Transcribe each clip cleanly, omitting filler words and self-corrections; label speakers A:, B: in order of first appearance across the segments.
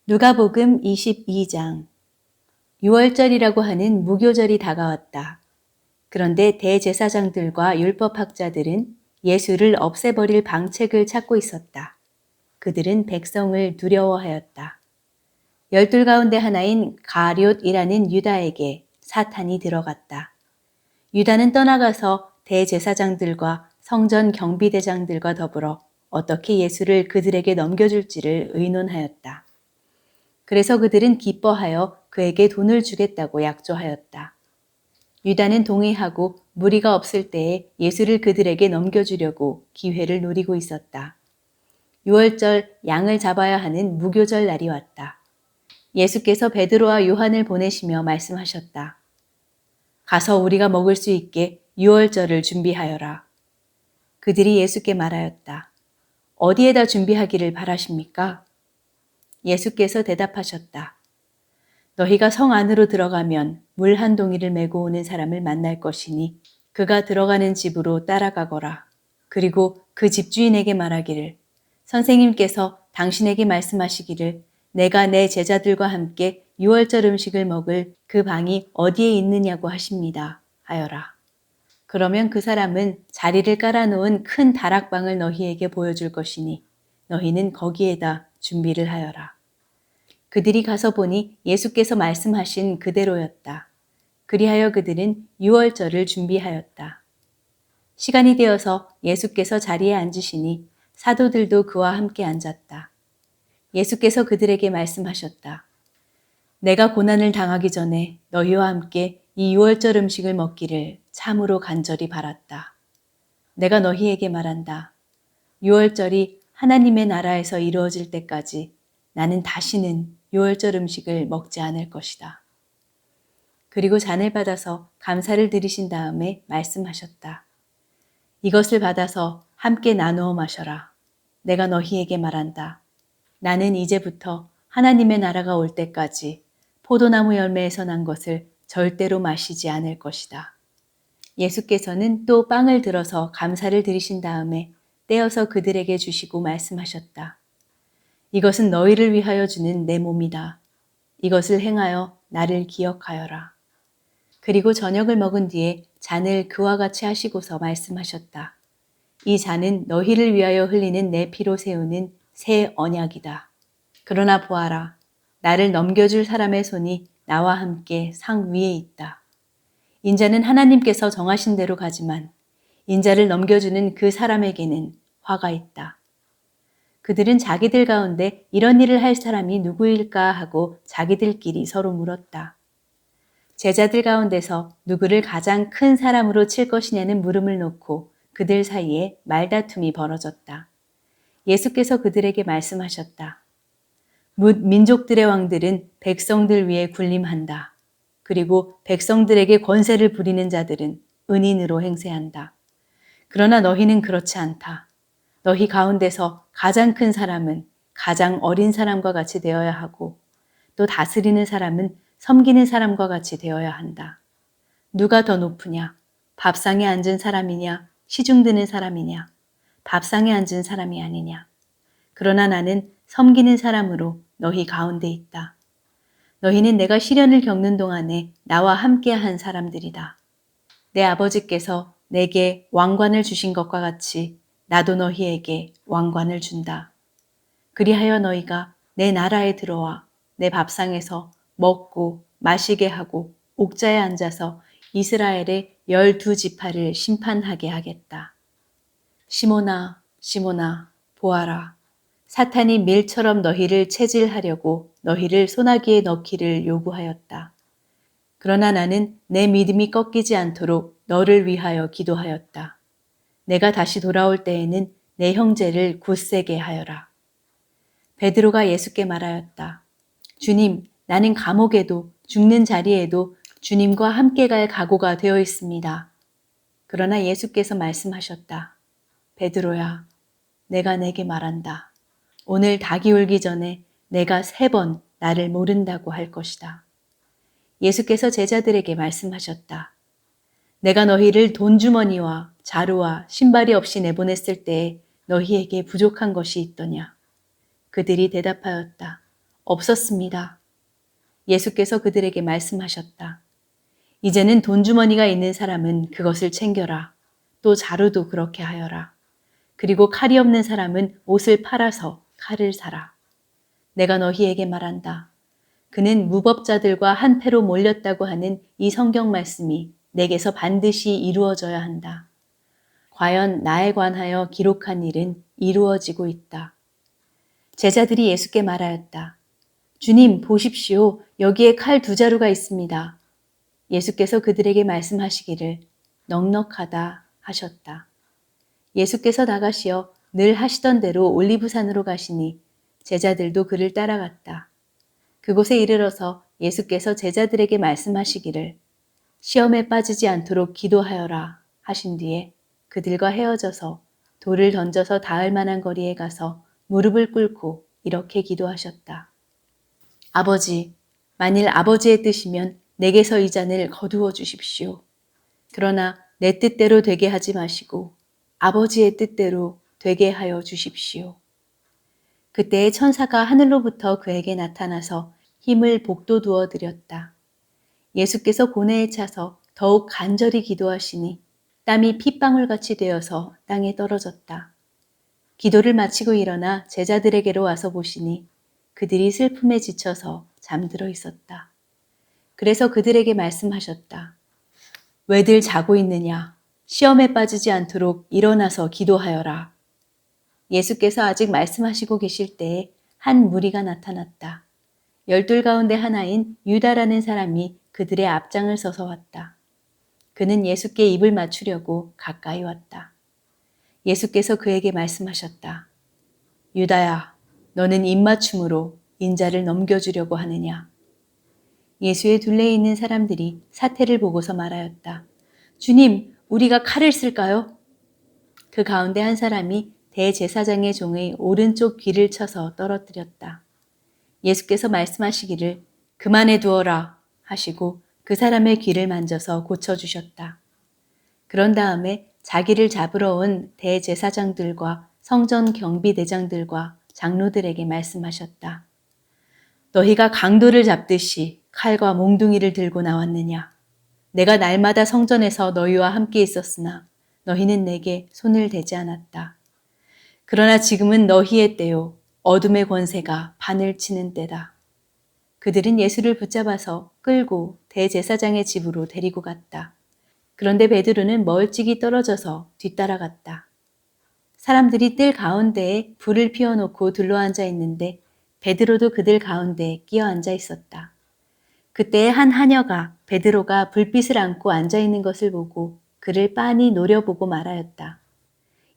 A: 누가복음 22장. 유월절이라고 하는 무교절이 다가왔다. 그런데 대제사장들과 율법학자들은 예수를 없애버릴 방책을 찾고 있었다. 그들은 백성을 두려워하였다. 12 가운데 하나인 가룟이라는 유다에게 사탄이 들어갔다. 유다는 떠나가서 대제사장들과 성전 경비대장들과 더불어 어떻게 예수를 그들에게 넘겨줄지를 의논하였다. 그래서 그들은 기뻐하여 그에게 돈을 주겠다고 약조하였다. 유다는 동의하고 무리가 없을 때에 예수를 그들에게 넘겨주려고 기회를 노리고 있었다. 유월절 양을 잡아야 하는 무교절 날이 왔다. 예수께서 베드로와 요한을 보내시며 말씀하셨다. 가서 우리가 먹을 수 있게 유월절을 준비하여라. 그들이 예수께 말하였다. 어디에다 준비하기를 바라십니까? 예수께서 대답하셨다. 너희가 성 안으로 들어가면 물 한 동이를 메고 오는 사람을 만날 것이니 그가 들어가는 집으로 따라가거라. 그리고 그 집주인에게 말하기를 선생님께서 당신에게 말씀하시기를 내가 내 제자들과 함께 유월절 음식을 먹을 그 방이 어디에 있느냐고 하십니다. 하여라. 그러면 그 사람은 자리를 깔아놓은 큰 다락방을 너희에게 보여줄 것이니 너희는 거기에다 준비를 하여라. 그들이 가서 보니 예수께서 말씀하신 그대로였다. 그리하여 그들은 유월절을 준비하였다. 시간이 되어서 예수께서 자리에 앉으시니 사도들도 그와 함께 앉았다. 예수께서 그들에게 말씀하셨다. 내가 고난을 당하기 전에 너희와 함께 이 유월절 음식을 먹기를 참으로 간절히 바랐다. 내가 너희에게 말한다. 유월절이 하나님의 나라에서 이루어질 때까지 나는 다시는 유월절 음식을 먹지 않을 것이다. 그리고 잔을 받아서 감사를 드리신 다음에 말씀하셨다. 이것을 받아서 함께 나누어 마셔라. 내가 너희에게 말한다. 나는 이제부터 하나님의 나라가 올 때까지 포도나무 열매에서 난 것을 절대로 마시지 않을 것이다. 예수께서는 또 빵을 들어서 감사를 드리신 다음에 떼어서 그들에게 주시고 말씀하셨다. 이것은 너희를 위하여 주는 내 몸이다. 이것을 행하여 나를 기억하여라. 그리고 저녁을 먹은 뒤에 잔을 그와 같이 하시고서 말씀하셨다. 이 잔은 너희를 위하여 흘리는 내 피로 세우는 새 언약이다. 그러나 보아라. 나를 넘겨줄 사람의 손이 나와 함께 상 위에 있다. 인자는 하나님께서 정하신 대로 가지만 인자를 넘겨주는 그 사람에게는 화가 있다. 그들은 자기들 가운데 이런 일을 할 사람이 누구일까 하고 자기들끼리 서로 물었다. 제자들 가운데서 누구를 가장 큰 사람으로 칠 것이냐는 물음을 놓고 그들 사이에 말다툼이 벌어졌다. 예수께서 그들에게 말씀하셨다. 뭇 민족들의 왕들은 백성들 위에 군림한다. 그리고 백성들에게 권세를 부리는 자들은 은인으로 행세한다. 그러나 너희는 그렇지 않다. 너희 가운데서 가장 큰 사람은 가장 어린 사람과 같이 되어야 하고 또 다스리는 사람은 섬기는 사람과 같이 되어야 한다. 누가 더 높으냐? 밥상에 앉은 사람이냐? 시중 드는 사람이냐? 밥상에 앉은 사람이 아니냐? 그러나 나는 섬기는 사람으로 너희 가운데 있다. 너희는 내가 시련을 겪는 동안에 나와 함께한 사람들이다. 내 아버지께서 내게 왕관을 주신 것과 같이 나도 너희에게 왕관을 준다. 그리하여 너희가 내 나라에 들어와 내 밥상에서 먹고 마시게 하고 옥자에 앉아서 이스라엘의 12지파를 심판하게 하겠다. 시몬아, 시몬아, 보아라. 사탄이 밀처럼 너희를 체질하려고 너희를 소나기에 넣기를 요구하였다. 그러나 나는 내 믿음이 꺾이지 않도록 너를 위하여 기도하였다. 내가 다시 돌아올 때에는 내 형제를 굳세게 하여라. 베드로가 예수께 말하였다. 주님, 나는 감옥에도 죽는 자리에도 주님과 함께 갈 각오가 되어 있습니다. 그러나 예수께서 말씀하셨다. 베드로야, 내가 내게 말한다. 오늘 닭이 울기 전에 내가 3번 나를 모른다고 할 것이다. 예수께서 제자들에게 말씀하셨다. 내가 너희를 돈주머니와 자루와 신발이 없이 내보냈을 때에 너희에게 부족한 것이 있더냐? 그들이 대답하였다. 없었습니다. 예수께서 그들에게 말씀하셨다. 이제는 돈주머니가 있는 사람은 그것을 챙겨라. 또 자루도 그렇게 하여라. 그리고 칼이 없는 사람은 옷을 팔아서 칼을 사라. 내가 너희에게 말한다. 그는 무법자들과 한패로 몰렸다고 하는 이 성경 말씀이 내게서 반드시 이루어져야 한다. 과연 나에 관하여 기록한 일은 이루어지고 있다. 제자들이 예수께 말하였다. 주님, 보십시오. 여기에 칼 2자루가 있습니다. 예수께서 그들에게 말씀하시기를 넉넉하다 하셨다. 예수께서 나가시어 늘 하시던 대로 올리브산으로 가시니 제자들도 그를 따라갔다. 그곳에 이르러서 예수께서 제자들에게 말씀하시기를 시험에 빠지지 않도록 기도하여라 하신 뒤에 그들과 헤어져서 돌을 던져서 닿을 만한 거리에 가서 무릎을 꿇고 이렇게 기도하셨다. 아버지, 만일 아버지의 뜻이면 내게서 이 잔을 거두어 주십시오. 그러나 내 뜻대로 되게 하지 마시고 아버지의 뜻대로 되게 하여 주십시오. 그때의 천사가 하늘로부터 그에게 나타나서 힘을 복돋우어 드렸다. 예수께서 고뇌에 차서 더욱 간절히 기도하시니 땀이 핏방울같이 되어서 땅에 떨어졌다. 기도를 마치고 일어나 제자들에게로 와서 보시니 그들이 슬픔에 지쳐서 잠들어 있었다. 그래서 그들에게 말씀하셨다. 왜들 자고 있느냐? 시험에 빠지지 않도록 일어나서 기도하여라. 예수께서 아직 말씀하시고 계실 때에 한 무리가 나타났다. 12 가운데 하나인 유다라는 사람이 그들의 앞장을 서서 왔다. 그는 예수께 입을 맞추려고 가까이 왔다. 예수께서 그에게 말씀하셨다. 유다야, 너는 입맞춤으로 인자를 넘겨주려고 하느냐? 예수의 둘레에 있는 사람들이 사태를 보고서 말하였다. 주님, 우리가 칼을 쓸까요? 그 가운데 한 사람이 대제사장의 종의 오른쪽 귀를 쳐서 떨어뜨렸다. 예수께서 말씀하시기를 그만해 두어라 하시고 그 사람의 귀를 만져서 고쳐주셨다. 그런 다음에 자기를 잡으러 온 대제사장들과 성전 경비대장들과 장로들에게 말씀하셨다. 너희가 강도를 잡듯이 칼과 몽둥이를 들고 나왔느냐? 내가 날마다 성전에서 너희와 함께 있었으나 너희는 내게 손을 대지 않았다. 그러나 지금은 너희의 때요. 어둠의 권세가 판을 치는 때다. 그들은 예수를 붙잡아서 끌고 대제사장의 집으로 데리고 갔다. 그런데 베드로는 멀찍이 떨어져서 뒤따라갔다. 사람들이 뜰 가운데에 불을 피워놓고 둘러앉아 있는데 베드로도 그들 가운데 끼어 앉아 있었다. 그때 한 하녀가 베드로가 불빛을 안고 앉아 있는 것을 보고 그를 빤히 노려보고 말하였다.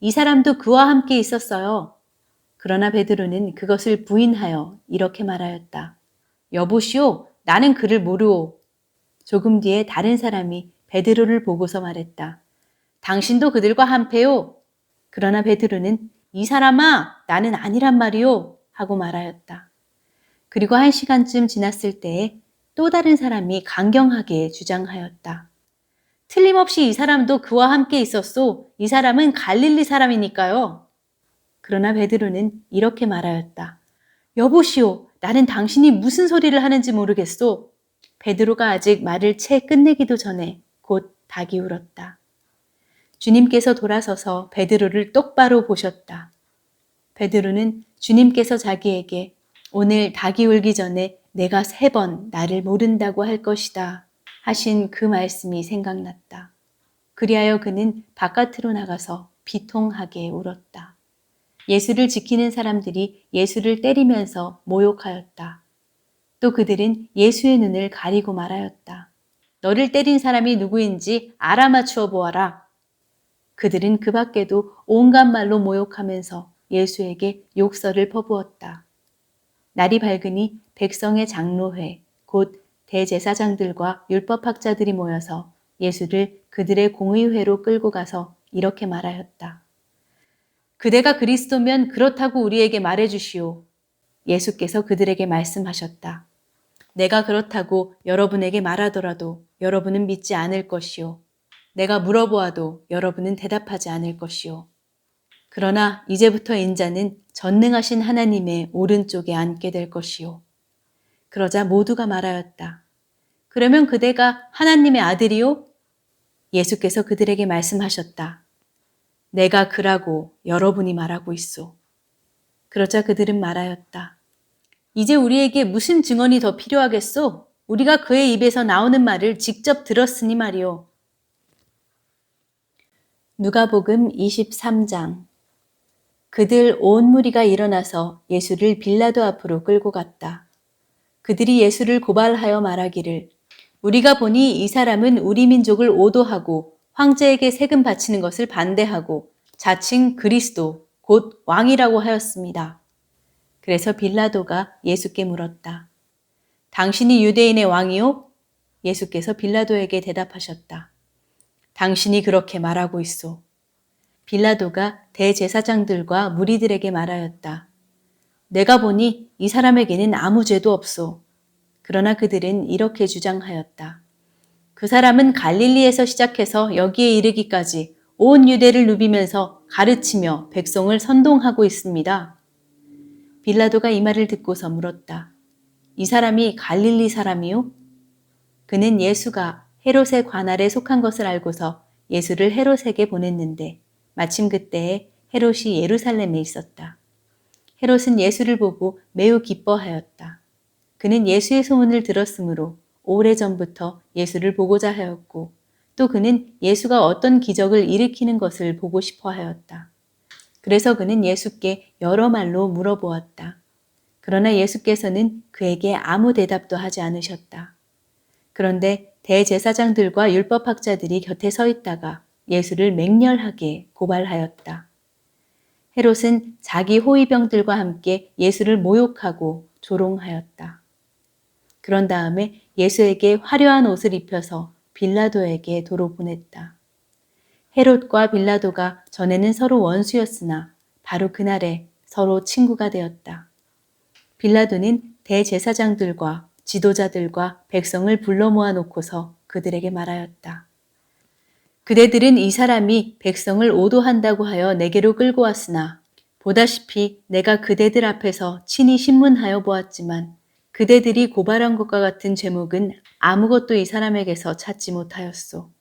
A: 이 사람도 그와 함께 있었어요. 그러나 베드로는 그것을 부인하여 이렇게 말하였다. 여보시오, 나는 그를 모르오. 조금 뒤에 다른 사람이 베드로를 보고서 말했다. 당신도 그들과 한패요. 그러나 베드로는 이 사람아, 나는 아니란 말이오. 하고 말하였다. 그리고 1시간쯤 지났을 때에 또 다른 사람이 강경하게 주장하였다. 틀림없이 이 사람도 그와 함께 있었소. 이 사람은 갈릴리 사람이니까요. 그러나 베드로는 이렇게 말하였다. 여보시오, 나는 당신이 무슨 소리를 하는지 모르겠소. 베드로가 아직 말을 채 끝내기도 전에 곧 닭이 울었다. 주님께서 돌아서서 베드로를 똑바로 보셨다. 베드로는 주님께서 자기에게 오늘 닭이 울기 전에 내가 3번 나를 모른다고 할 것이다 하신 그 말씀이 생각났다. 그리하여 그는 바깥으로 나가서 비통하게 울었다. 예수를 지키는 사람들이 예수를 때리면서 모욕하였다. 또 그들은 예수의 눈을 가리고 말하였다. 너를 때린 사람이 누구인지 알아맞추어 보아라. 그들은 그 밖에도 온갖 말로 모욕하면서 예수에게 욕설을 퍼부었다. 날이 밝으니 백성의 장로회, 곧 대제사장들과 율법학자들이 모여서 예수를 그들의 공의회로 끌고 가서 이렇게 말하였다. 그대가 그리스도면 그렇다고 우리에게 말해주시오. 예수께서 그들에게 말씀하셨다. 내가 그렇다고 여러분에게 말하더라도 여러분은 믿지 않을 것이요. 내가 물어보아도 여러분은 대답하지 않을 것이요. 그러나 이제부터 인자는 전능하신 하나님의 오른쪽에 앉게 될 것이요. 그러자 모두가 말하였다. 그러면 그대가 하나님의 아들이요? 예수께서 그들에게 말씀하셨다. 내가 그라고 여러분이 말하고 있소. 그러자 그들은 말하였다. 이제 우리에게 무슨 증언이 더 필요하겠소? 우리가 그의 입에서 나오는 말을 직접 들었으니 말이오. 누가복음 23장. 그들 온 무리가 일어나서 예수를 빌라도 앞으로 끌고 갔다. 그들이 예수를 고발하여 말하기를 우리가 보니 이 사람은 우리 민족을 오도하고 황제에게 세금 바치는 것을 반대하고 자칭 그리스도 곧 왕이라고 하였습니다. 그래서 빌라도가 예수께 물었다. 당신이 유대인의 왕이요? 예수께서 빌라도에게 대답하셨다. 당신이 그렇게 말하고 있소. 빌라도가 대제사장들과 무리들에게 말하였다. 내가 보니 이 사람에게는 아무 죄도 없소. 그러나 그들은 이렇게 주장하였다. 그 사람은 갈릴리에서 시작해서 여기에 이르기까지 온 유대를 누비면서 가르치며 백성을 선동하고 있습니다. 빌라도가 이 말을 듣고서 물었다. 이 사람이 갈릴리 사람이요? 그는 예수가 헤롯의 관할에 속한 것을 알고서 예수를 헤롯에게 보냈는데 마침 그때에 헤롯이 예루살렘에 있었다. 헤롯은 예수를 보고 매우 기뻐하였다. 그는 예수의 소문을 들었으므로 오래전부터 예수를 보고자 하였고 또 그는 예수가 어떤 기적을 일으키는 것을 보고 싶어 하였다. 그래서 그는 예수께 여러 말로 물어보았다. 그러나 예수께서는 그에게 아무 대답도 하지 않으셨다. 그런데 대제사장들과 율법학자들이 곁에 서 있다가 예수를 맹렬하게 고발하였다. 헤롯은 자기 호위병들과 함께 예수를 모욕하고 조롱하였다. 그런 다음에 예수에게 화려한 옷을 입혀서 빌라도에게 도로 보냈다. 헤롯과 빌라도가 전에는 서로 원수였으나 바로 그날에 서로 친구가 되었다. 빌라도는 대제사장들과 지도자들과 백성을 불러 모아놓고서 그들에게 말하였다. 그대들은 이 사람이 백성을 오도한다고 하여 내게로 끌고 왔으나 보다시피 내가 그대들 앞에서 친히 신문하여 보았지만 그대들이 고발한 것과 같은 죄목은 아무것도 이 사람에게서 찾지 못하였소.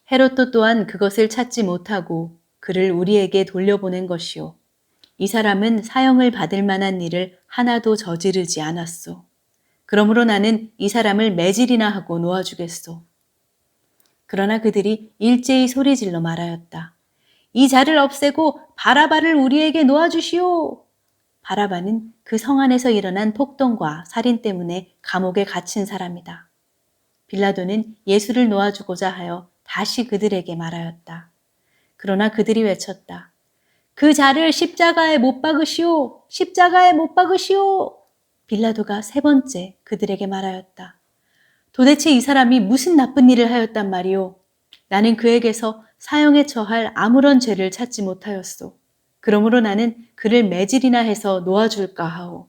A: 헤롯도 또한 그것을 찾지 못하고 그를 우리에게 돌려보낸 것이요. 이 사람은 사형을 받을 만한 일을 하나도 저지르지 않았소. 그러므로 나는 이 사람을 매질이나 하고 놓아주겠소. 그러나 그들이 일제히 소리질러 말하였다. 이 자를 없애고 바라바를 우리에게 놓아주시오. 바라바는 그 성 안에서 일어난 폭동과 살인 때문에 감옥에 갇힌 사람이다. 빌라도는 예수를 놓아주고자 하여 다시 그들에게 말하였다. 그러나 그들이 외쳤다. 그 자를 십자가에 못 박으시오! 십자가에 못 박으시오! 빌라도가 세 번째 그들에게 말하였다. 도대체 이 사람이 무슨 나쁜 일을 하였단 말이오? 나는 그에게서 사형에 처할 아무런 죄를 찾지 못하였소. 그러므로 나는 그를 매질이나 해서 놓아줄까 하오.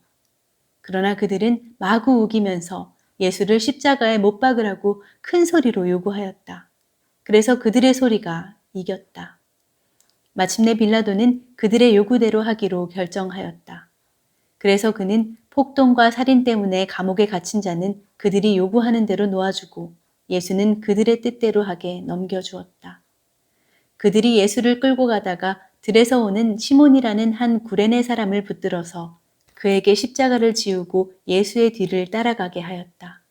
A: 그러나 그들은 마구 우기면서 예수를 십자가에 못 박으라고 큰 소리로 요구하였다. 그래서 그들의 소리가 이겼다. 마침내 빌라도는 그들의 요구대로 하기로 결정하였다. 그래서 그는 폭동과 살인 때문에 감옥에 갇힌 자는 그들이 요구하는 대로 놓아주고 예수는 그들의 뜻대로 하게 넘겨주었다. 그들이 예수를 끌고 가다가 들에서 오는 시몬이라는 한 구레네 사람을 붙들어서 그에게 십자가를 지우고 예수의 뒤를 따라가게 하였다.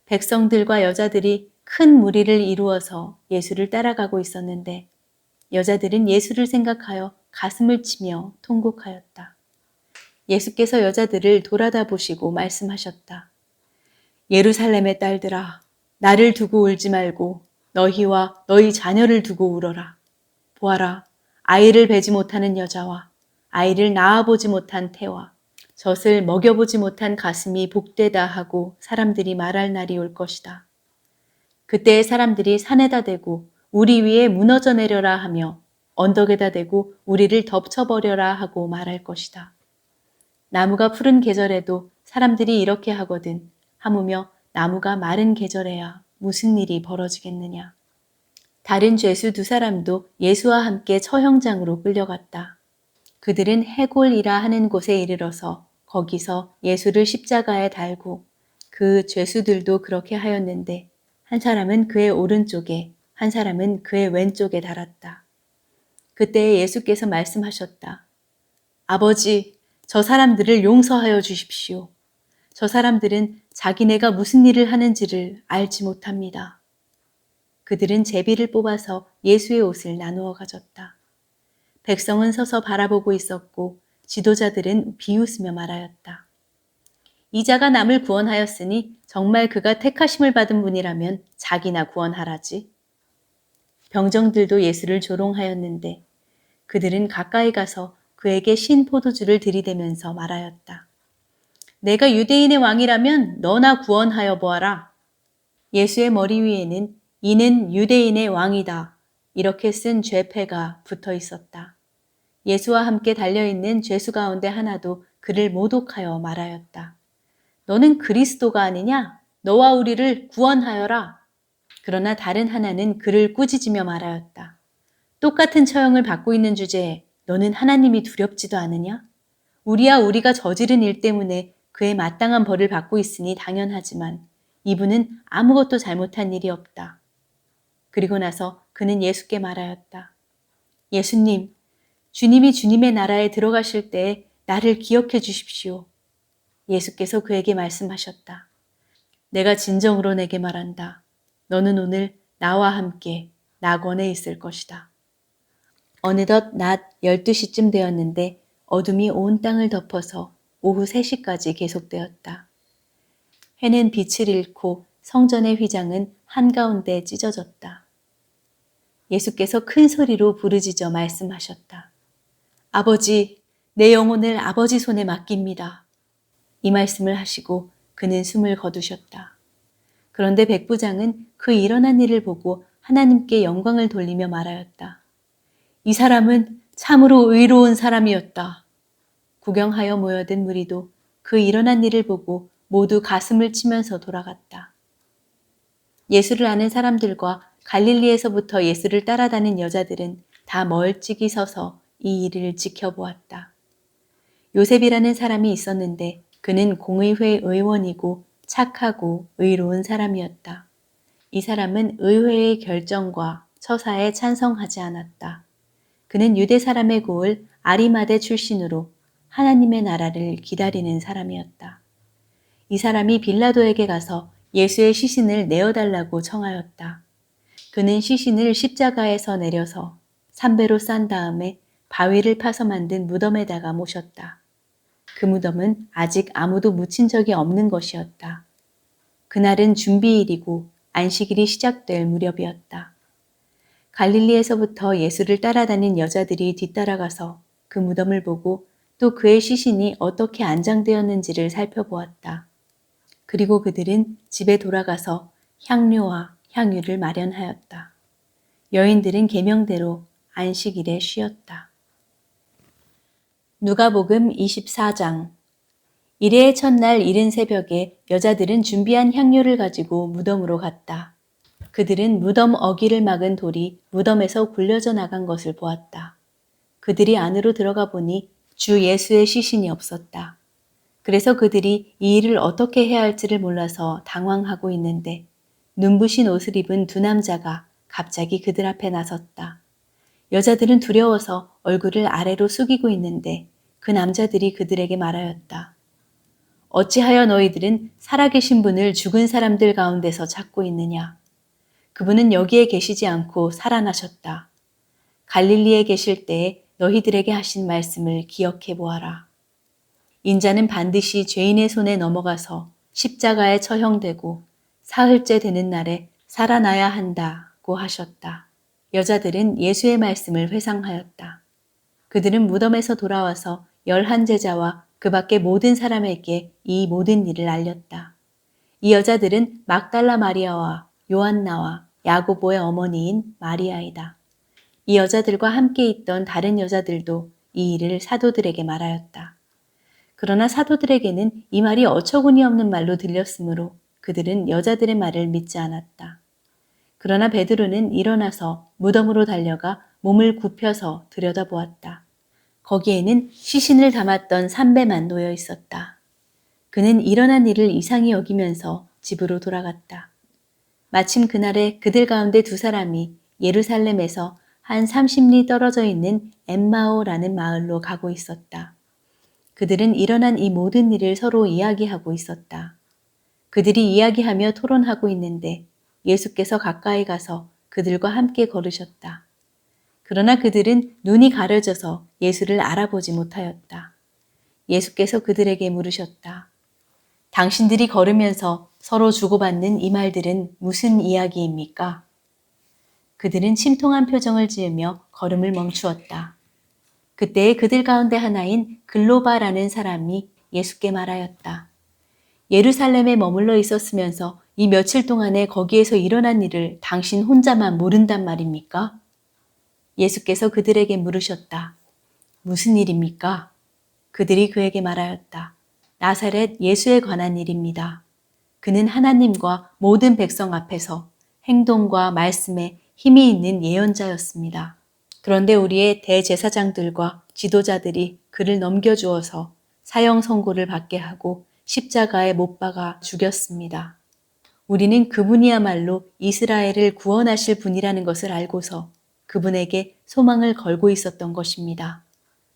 A: 백성들과 여자들이 큰 무리를 이루어서 예수를 따라가고 있었는데 여자들은 예수를 생각하여 가슴을 치며 통곡하였다. 예수께서 여자들을 돌아다 보시고 말씀하셨다. 예루살렘의 딸들아, 나를 두고 울지 말고 너희와 너희 자녀를 두고 울어라. 보아라, 아이를 베지 못하는 여자와 아이를 낳아보지 못한 태와 젖을 먹여보지 못한 가슴이 복되다 하고 사람들이 말할 날이 올 것이다. 그때의 사람들이 산에다 대고 우리 위에 무너져 내려라 하며 언덕에다 대고 우리를 덮쳐버려라 하고 말할 것이다. 나무가 푸른 계절에도 사람들이 이렇게 하거든 하무며 나무가 마른 계절에야 무슨 일이 벌어지겠느냐. 다른 죄수 두 사람도 예수와 함께 처형장으로 끌려갔다. 그들은 해골이라 하는 곳에 이르러서 거기서 예수를 십자가에 달고 그 죄수들도 그렇게 하였는데 한 사람은 그의 오른쪽에 한 사람은 그의 왼쪽에 달았다. 그때 예수께서 말씀하셨다. 아버지, 저 사람들을 용서하여 주십시오. 저 사람들은 자기네가 무슨 일을 하는지를 알지 못합니다. 그들은 제비를 뽑아서 예수의 옷을 나누어 가졌다. 백성은 서서 바라보고 있었고 지도자들은 비웃으며 말하였다. 이자가 남을 구원하였으니 정말 그가 택하심을 받은 분이라면 자기나 구원하라지. 병정들도 예수를 조롱하였는데 그들은 가까이 가서 그에게 신 포도주를 들이대면서 말하였다. 내가 유대인의 왕이라면 너나 구원하여 보아라. 예수의 머리 위에는 이는 유대인의 왕이다. 이렇게 쓴 죄패가 붙어 있었다. 예수와 함께 달려있는 죄수 가운데 하나도 그를 모독하여 말하였다. 너는 그리스도가 아니냐? 너와 우리를 구원하여라. 그러나 다른 하나는 그를 꾸짖으며 말하였다. 똑같은 처형을 받고 있는 주제에 너는 하나님이 두렵지도 않으냐? 우리가 저지른 일 때문에 그의 마땅한 벌을 받고 있으니 당연하지만 이분은 아무것도 잘못한 일이 없다. 그리고 나서 그는 예수께 말하였다. 예수님, 주님이 주님의 나라에 들어가실 때에 나를 기억해 주십시오. 예수께서 그에게 말씀하셨다. 내가 진정으로 내게 말한다. 너는 오늘 나와 함께 낙원에 있을 것이다. 어느덧 낮 12시쯤 되었는데 어둠이 온 땅을 덮어서 오후 3시까지 계속되었다. 해는 빛을 잃고 성전의 휘장은 한가운데 찢어졌다. 예수께서 큰 소리로 부르짖어 말씀하셨다. 아버지, 내 영혼을 아버지 손에 맡깁니다. 이 말씀을 하시고 그는 숨을 거두셨다. 그런데 백부장은 그 일어난 일을 보고 하나님께 영광을 돌리며 말하였다. 이 사람은 참으로 의로운 사람이었다. 구경하여 모여든 무리도 그 일어난 일을 보고 모두 가슴을 치면서 돌아갔다. 예수를 아는 사람들과 갈릴리에서부터 예수를 따라다닌 여자들은 다 멀찍이 서서 이 일을 지켜보았다. 요셉이라는 사람이 있었는데 그는 공의회 의원이고 착하고 의로운 사람이었다. 이 사람은 의회의 결정과 처사에 찬성하지 않았다. 그는 유대 사람의 고을 아리마대 출신으로 하나님의 나라를 기다리는 사람이었다. 이 사람이 빌라도에게 가서 예수의 시신을 내어달라고 청하였다. 그는 시신을 십자가에서 내려서 삼배로 싼 다음에 바위를 파서 만든 무덤에다가 모셨다. 그 무덤은 아직 아무도 묻힌 적이 없는 것이었다. 그날은 준비일이고 안식일이 시작될 무렵이었다. 갈릴리에서부터 예수를 따라다닌 여자들이 뒤따라가서 그 무덤을 보고 또 그의 시신이 어떻게 안장되었는지를 살펴보았다. 그리고 그들은 집에 돌아가서 향료와 향유를 마련하였다. 여인들은 계명대로 안식일에 쉬었다. 누가복음 24장. 이레의 첫날 이른 새벽에 여자들은 준비한 향료를 가지고 무덤으로 갔다. 그들은 무덤 어귀를 막은 돌이 무덤에서 굴려져 나간 것을 보았다. 그들이 안으로 들어가 보니 주 예수의 시신이 없었다. 그래서 그들이 이 일을 어떻게 해야 할지를 몰라서 당황하고 있는데 눈부신 옷을 입은 두 남자가 갑자기 그들 앞에 나섰다. 여자들은 두려워서 얼굴을 아래로 숙이고 있는데 그 남자들이 그들에게 말하였다. 어찌하여 너희들은 살아계신 분을 죽은 사람들 가운데서 찾고 있느냐? 그분은 여기에 계시지 않고 살아나셨다. 갈릴리에 계실 때에 너희들에게 하신 말씀을 기억해 보아라. 인자는 반드시 죄인의 손에 넘어가서 십자가에 처형되고 사흘째 되는 날에 살아나야 한다고 하셨다. 여자들은 예수의 말씀을 회상하였다. 그들은 무덤에서 돌아와서 11 제자와 그 밖의 모든 사람에게 이 모든 일을 알렸다. 이 여자들은 막달라 마리아와 요한나와 야고보의 어머니인 마리아이다. 이 여자들과 함께 있던 다른 여자들도 이 일을 사도들에게 말하였다. 그러나 사도들에게는 이 말이 어처구니 없는 말로 들렸으므로 그들은 여자들의 말을 믿지 않았다. 그러나 베드로는 일어나서 무덤으로 달려가 몸을 굽혀서 들여다보았다. 거기에는 시신을 담았던 3배만 놓여 있었다. 그는 일어난 일을 이상히 여기면서 집으로 돌아갔다. 마침 그날에 그들 가운데 두 사람이 예루살렘에서 한 30리 떨어져 있는 엠마오라는 마을로 가고 있었다. 그들은 일어난 이 모든 일을 서로 이야기하고 있었다. 그들이 이야기하며 토론하고 있는데 예수께서 가까이 가서 그들과 함께 걸으셨다. 그러나 그들은 눈이 가려져서 예수를 알아보지 못하였다. 예수께서 그들에게 물으셨다. 당신들이 걸으면서 서로 주고받는 이 말들은 무슨 이야기입니까? 그들은 침통한 표정을 지으며 걸음을 멈추었다. 그때 그들 가운데 하나인 글로바라는 사람이 예수께 말하였다. 예루살렘에 머물러 있었으면서 이 며칠 동안에 거기에서 일어난 일을 당신 혼자만 모른단 말입니까? 예수께서 그들에게 물으셨다. 무슨 일입니까? 그들이 그에게 말하였다. 나사렛 예수에 관한 일입니다. 그는 하나님과 모든 백성 앞에서 행동과 말씀에 힘이 있는 예언자였습니다. 그런데 우리의 대제사장들과 지도자들이 그를 넘겨주어서 사형 선고를 받게 하고 십자가에 못 박아 죽였습니다. 우리는 그분이야말로 이스라엘을 구원하실 분이라는 것을 알고서 그분에게 소망을 걸고 있었던 것입니다.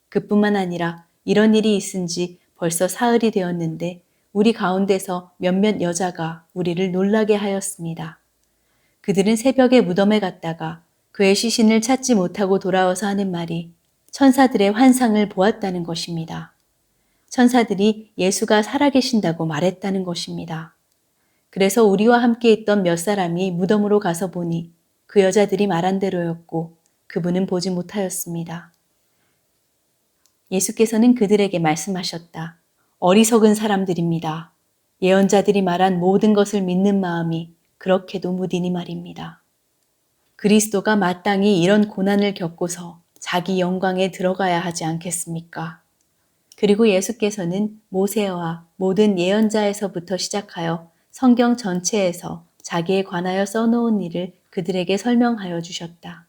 A: 그뿐만 아니라 이런 일이 있은 지 벌써 사흘이 되었는데 우리 가운데서 몇몇 여자가 우리를 놀라게 하였습니다. 그들은 새벽에 무덤에 갔다가 그의 시신을 찾지 못하고 돌아와서 하는 말이 천사들의 환상을 보았다는 것입니다. 천사들이 예수가 살아계신다고 말했다는 것입니다. 그래서 우리와 함께 있던 몇 사람이 무덤으로 가서 보니 그 여자들이 말한 대로였고 그분은 보지 못하였습니다. 예수께서는 그들에게 말씀하셨다. 어리석은 사람들입니다. 예언자들이 말한 모든 것을 믿는 마음이 그렇게도 무디니 말입니다. 그리스도가 마땅히 이런 고난을 겪고서 자기 영광에 들어가야 하지 않겠습니까? 그리고 예수께서는 모세와 모든 예언자에서부터 시작하여 성경 전체에서 자기에 관하여 써놓은 일을 그들에게 설명하여 주셨다.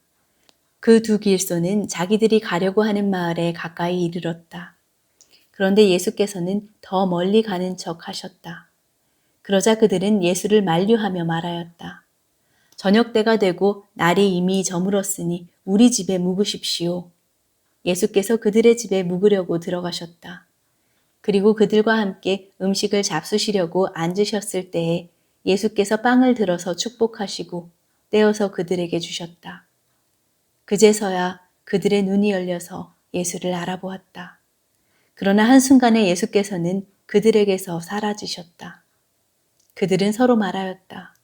A: 그 두 길소는 자기들이 가려고 하는 마을에 가까이 이르렀다. 그런데 예수께서는 더 멀리 가는 척 하셨다. 그러자 그들은 예수를 만류하며 말하였다. 저녁 때가 되고 날이 이미 저물었으니 우리 집에 묵으십시오. 예수께서 그들의 집에 묵으려고 들어가셨다. 그리고 그들과 함께 음식을 잡수시려고 앉으셨을 때에 예수께서 빵을 들어서 축복하시고 떼어서 그들에게 주셨다. 그제서야 그들의 눈이 열려서 예수를 알아보았다. 그러나 한순간에 예수께서는 그들에게서 사라지셨다. 그들은 서로 말하였다.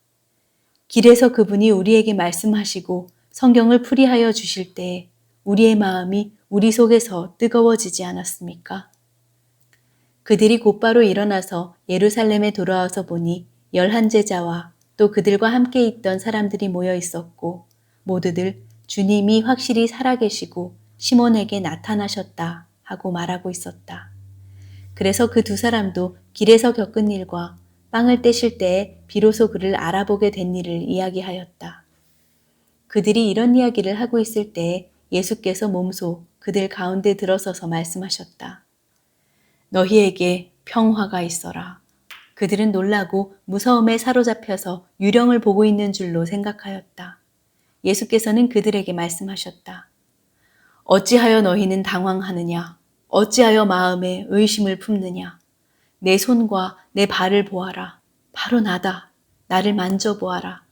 A: 길에서 그분이 우리에게 말씀하시고 성경을 풀이하여 주실 때에 우리의 마음이 우리 속에서 뜨거워지지 않았습니까? 그들이 곧바로 일어나서 예루살렘에 돌아와서 보니 11제자와 또 그들과 함께 있던 사람들이 모여 있었고 모두들 주님이 확실히 살아계시고 시몬에게 나타나셨다 하고 말하고 있었다. 그래서 그 두 사람도 길에서 겪은 일과 빵을 떼실 때에 비로소 그를 알아보게 된 일을 이야기하였다. 그들이 이런 이야기를 하고 있을 때에 예수께서 몸소 그들 가운데 들어서서 말씀하셨다. 너희에게 평화가 있어라. 그들은 놀라고 무서움에 사로잡혀서 유령을 보고 있는 줄로 생각하였다. 예수께서는 그들에게 말씀하셨다. 어찌하여 너희는 당황하느냐? 어찌하여 마음에 의심을 품느냐? 내 손과 내 발을 보아라. 바로 나다. 나를 만져보아라.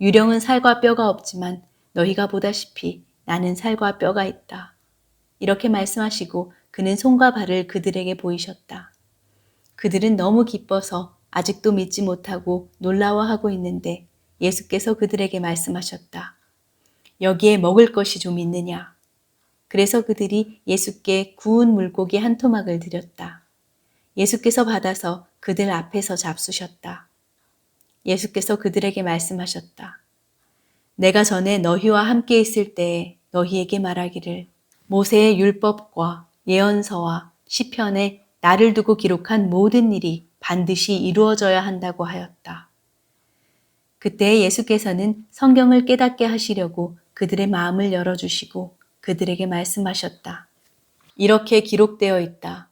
A: 유령은 살과 뼈가 없지만 너희가 보다시피 나는 살과 뼈가 있다. 이렇게 말씀하시고 그는 손과 발을 그들에게 보이셨다. 그들은 너무 기뻐서 아직도 믿지 못하고 놀라워하고 있는데 예수께서 그들에게 말씀하셨다. 여기에 먹을 것이 좀 있느냐? 그래서 그들이 예수께 구운 물고기 한 토막을 드렸다. 예수께서 받아서 그들 앞에서 잡수셨다. 예수께서 그들에게 말씀하셨다. 내가 전에 너희와 함께 있을 때에 너희에게 말하기를 모세의 율법과 예언서와 시편에 나를 두고 기록한 모든 일이 반드시 이루어져야 한다고 하였다. 그때 예수께서는 성경을 깨닫게 하시려고 그들의 마음을 열어주시고 그들에게 말씀하셨다. 이렇게 기록되어 있다.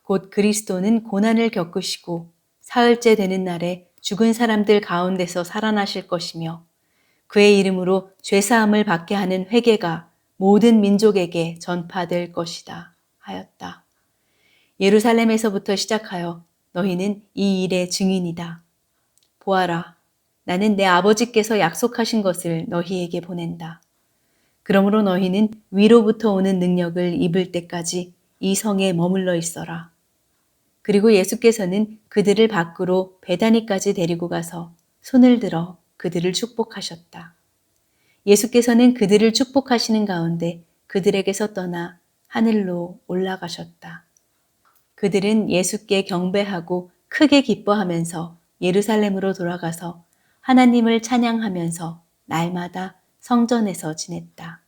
A: 곧 그리스도는 고난을 겪으시고 사흘째 되는 날에 죽은 사람들 가운데서 살아나실 것이며 그의 이름으로 죄사함을 받게 하는 회개가 모든 민족에게 전파될 것이다 하였다. 예루살렘에서부터 시작하여 너희는 이 일의 증인이다. 보아라, 나는 내 아버지께서 약속하신 것을 너희에게 보낸다. 그러므로 너희는 위로부터 오는 능력을 입을 때까지 이 성에 머물러 있어라. 그리고 예수께서는 그들을 밖으로 베다니까지 데리고 가서 손을 들어 그들을 축복하셨다. 예수께서는 그들을 축복하시는 가운데 그들에게서 떠나 하늘로 올라가셨다. 그들은 예수께 경배하고 크게 기뻐하면서 예루살렘으로 돌아가서 하나님을 찬양하면서 날마다 성전에서 지냈다.